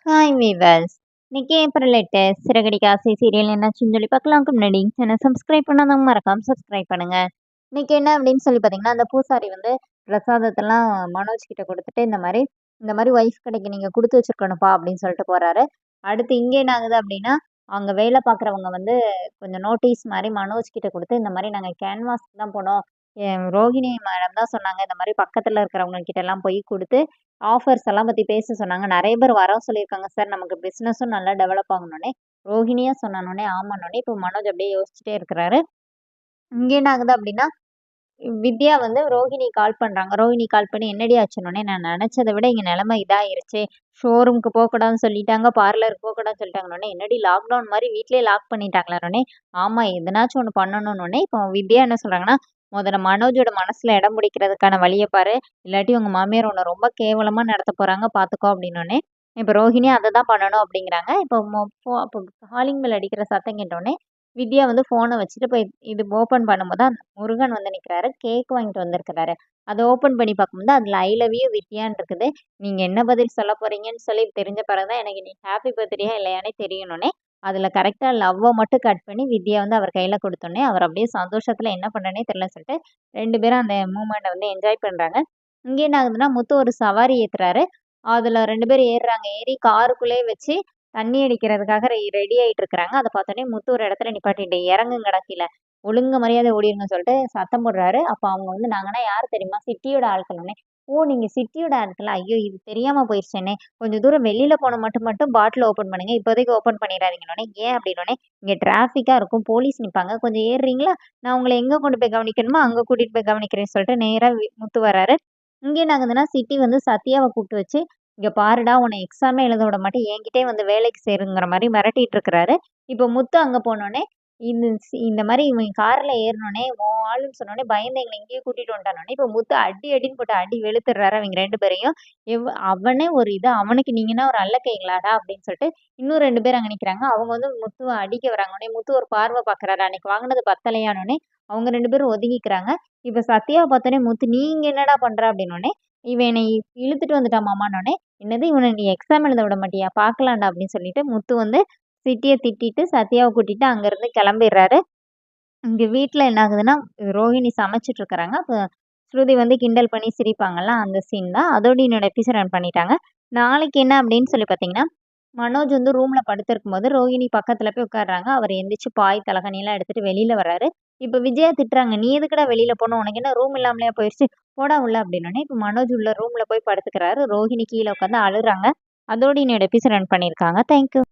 Hi viewers. இன்னைக்கு April 8 Siragadikka ஆசை serial என்னாச்சுன்னு சொல்லி பார்க்கலாம்க்கு முன்னாடி சேனல் சப்ஸ்கிரைப் பண்ணாதவங்க மறக்காம சப்ஸ்கிரைப் பண்ணுங்க. இன்னைக்கு என்ன அப்படின்னு சொல்லி பார்த்தீங்கன்னா, அந்த பூசாரி வந்து பிரசாதத்தெல்லாம் மனோஜ் கிட்ட குடுத்துட்டு, இந்த மாதிரி ஒய்ஃப் கடைக்கு நீங்க குடுத்து வச்சிருக்கணும்ப்பா அப்படின்னு சொல்லிட்டு போறாரு. அடுத்து இங்க என்ன ஆகுது அப்படின்னா, அங்க வேலை பார்க்குறவங்க வந்து கொஞ்சம் நோட்டீஸ் மாரி மனோஜ் கிட்ட குடுத்து, இந்த மாரி நாங்க கேன்வாஸ்க்கு தான் போனோம். ரோகிணி மேடம் தான் சொன்னாங்க. இந்த மாரி பக்கத்துல இருக்கிறவங்க கிட்டலாம் போய் குடுத்து ஆஃபர்ஸ் எல்லாம் பத்தி பேச சொன்னாங்க. நெறைய பேர் வர சொல்லியிருக்காங்க சார். நமக்கு பிசினஸும் நல்லா டெவலப் ஆகணும்னே, ரோஹிணியா சொன்னானோனே, ஆமான்னோனே, இப்போ மனோஜ் அப்படியே யோசிச்சுட்டே இருக்கிறாரு. இங்க என்ன ஆகுது அப்படின்னா, வித்யா வந்து ரோஹிணி கால் பண்றாங்க. ரோஹிணி கால் பண்ணி என்னடி ஆச்சுன்னோனே, நான் நெனச்சத விட இங்க நெலைமை இதாயிருச்சே. ஷோரூம்க்கு போக்கூடாதுன்னு சொல்லிட்டாங்க, பார்லருக்கு போக்கூடாதுன்னு சொல்லிட்டாங்கன்னோனே, என்னடி லாக்டவுன் மாரி வீட்லயே லாக் பண்ணிட்டாங்களான்னோனே, ஆமா எதனாச்சும் ஒண்ணு பண்ணணும்னோனே, இப்போ வித்யா என்ன சொல்றாங்கன்னா, மொதல்ல மனோஜோட மனசுல இடம் பிடிக்கிறதுக்கான வழிய பாரு. இல்லாட்டி உங்க மாமியார் உன்ன ரொம்ப கேவலமா நடத்தப் போறாங்க பாத்துக்கோ அப்டின்னோனே, இப்ப ரோஹிணி அததான் பண்ணணும் அப்டிங்கிறாங்க. இப்போ அப்போ காலிங் பெல் அடிக்கிற சத்தம் கேட்டோனே, வித்யா வந்து ஃபோன வச்சுட்டு போய் இது ஓப்பன் பண்ணும்போது தான் முருகன் வந்து நிக்கிறாரு. கேக் வாங்கிட்டு வந்திருக்கிறாரு. அத ஓப்பன் பண்ணி பார்க்கும்போது அதுல ஐ லவ் யூ வித்யான்னு இருக்குது. நீங்க என்ன பதில் சொல்லப் போறீங்கன்னு சொல்லி தெரிஞ்ச பிறகு தான் எனக்கு நீ ஹேப்பி பர்த்டேயா இல்லையான்னே தெரியணும்னே, அதுல கரெக்ட்டா லவ்வ மட்டும் கட் பண்ணி வித்யா வந்து அவர் கையில குடுத்தோனே, அவர் அப்படியே சந்தோஷத்துல என்ன பண்றதுன்னே தெரியலன்னு சொல்லிட்டு 2 பேரும் அந்த மூமெண்ட்ட வந்து என்ஜாய் பண்றாங்க. இங்க என்ன ஆகுதுன்னா, முத்து ஒரு சவாரி ஏத்துறாரு. அதுல 2 பேரும் ஏறுறாங்க. ஏறி காருக்குள்ளயே வச்சு தண்ணி அடிக்கிறதுக்காக ரெடி ஆயிட்டு இருக்கிறாங்க. அத பார்த்தோனே முத்து ஒரு இடத்துல நிப்பாட்டிட்டு, "இறங்குங்கடா கீழ. ஒழுங்கு மரியாதை ஓடிருங்கன்னு" சொல்லிட்டு சத்தம் போடுறாரு. அப்ப அவங்க வந்து, "நாங்கன்னா யார் தெரியுமா? சிட்டியோட ஆட்கள்னோனே." "ஓ! நீங்க சிட்டியோட ஆட்களா? ஐயோ! இது தெரியாம போயிருச்சேனே. கொஞ்சம் தூரம் வெளியில போன மட்டும் பாட்டில் ஓப்பன் பண்ணுங்க. இப்போதைக்கு ஓப்பன் பண்ணிறாதீங்கன்னோனே." "ஏன்?" அப்படின்னோனே, "இங்க டிராஃபிக்கா இருக்கும். போலீஸ் நிப்பாங்க. கொஞ்சம் ஏறுறீங்களா? நான் உங்கள எங்க கொண்டு போய் கவனிக்கணுமோ, அங்க கூட்டிட்டு போய் கவனிக்கிறேன்னு" சொல்லிட்டு நேரா முத்து வராரு. இங்க என்ன ஆகுதுன்னா, சிட்டி வந்து சத்யாவ கூப்பிட்டு வச்சு, "இங்க பாருடா! உன்ன எக்ஸாமே எழுத விட மாட்டேன். என்கிட்டயே வந்து வேலைக்கு சேருங்கிற" மாரி மிரட்டிட்டு இருக்கிறாரு. இப்போ முத்து அங்க போனோனே, இந்த மாரி இவன் கார்ல ஏறுனோனே, உன் ஆளுன்னு சொன்னோனே, பயந்து எங்கள இங்கேயே கூட்டிட்டு வந்துட்டானோனே, இப்போ முத்து அடி அடின்னு போட்டு அடி வெளுத்துடுறாரு அவிங்க 2 பேரையும். அவனே ஒரு இது, "அவனுக்கு நீங்கன்னா ஒரு அல்ல கைங்களாடா" அப்படின்னு சொல்லிட்டு, இன்னும் 2 பேர் அங்க நிக்கிறாங்க. அவங்க வந்து முத்துவ அடிக்க வராங்க. உடனே முத்து ஒரு பார்வை பார்க்குறாரு. அன்னைக்கு வாங்குனது பத்தலையான்னோனே, அவங்க 2 பேரும் ஒதுங்கிக்கிறாங்க. இப்ப சத்யாவ பார்த்தோனே முத்து, "நீ இங்க என்னடா பண்ற?" அப்படின்னோனே, "இவன் என்னை இழுத்துட்டு வந்துட்டான் மாமான்னோனே." "என்னது இவன நீ எக்ஸாம் எழுத விட மாட்டியா? பார்க்கலாம்டா" அப்படின்னு சொல்லிட்டு முத்து வந்து சிட்டிய திட்டிட்டு சத்யாவ கூட்டிட்டு அங்கருந்து கிளம்பிர்றாரு. இங்க வீட்ல என்ன ஆகுதுன்னா, ரோஹிணி சமைச்சுட்டு இருக்கிறாங்க. அப்ப ஸ்ருதி வந்து கிண்டல் பண்ணி சிரிப்பாங்கல்ல, அந்த சீன் தான். அதோட என்னோட எபிசோட் ரன் பண்ணிட்டாங்க. நாளைக்கு என்ன அப்படின்னு சொல்லி பார்த்தீங்கன்னா, மனோஜ் வந்து ரூம்ல படுத்திருக்கும்போது, ரோஹிணி பக்கத்துல போய் உட்கார்றாங்க. அவர் எந்திரிச்சு பாய், தலகாணிலாம் எடுத்துட்டு வெளியில வர்றாரு. இப்ப விஜயா திட்டுறாங்க. "நீ எதுக்குடா வெளியில போன? உனக்கு என்ன ரூம் இல்லாமலையா போயிருச்சு? போடா உள்ள" அப்படின்னோனே, இப்ப மனோஜ் உள்ள ரூம்ல போய் படுத்துக்கிறாரு. ரோஹிணி கீழ உட்காந்து அழுறாங்க. அதோட என்னோட எபிசோட் ரன் பண்ணியிருக்காங்க. Thank you.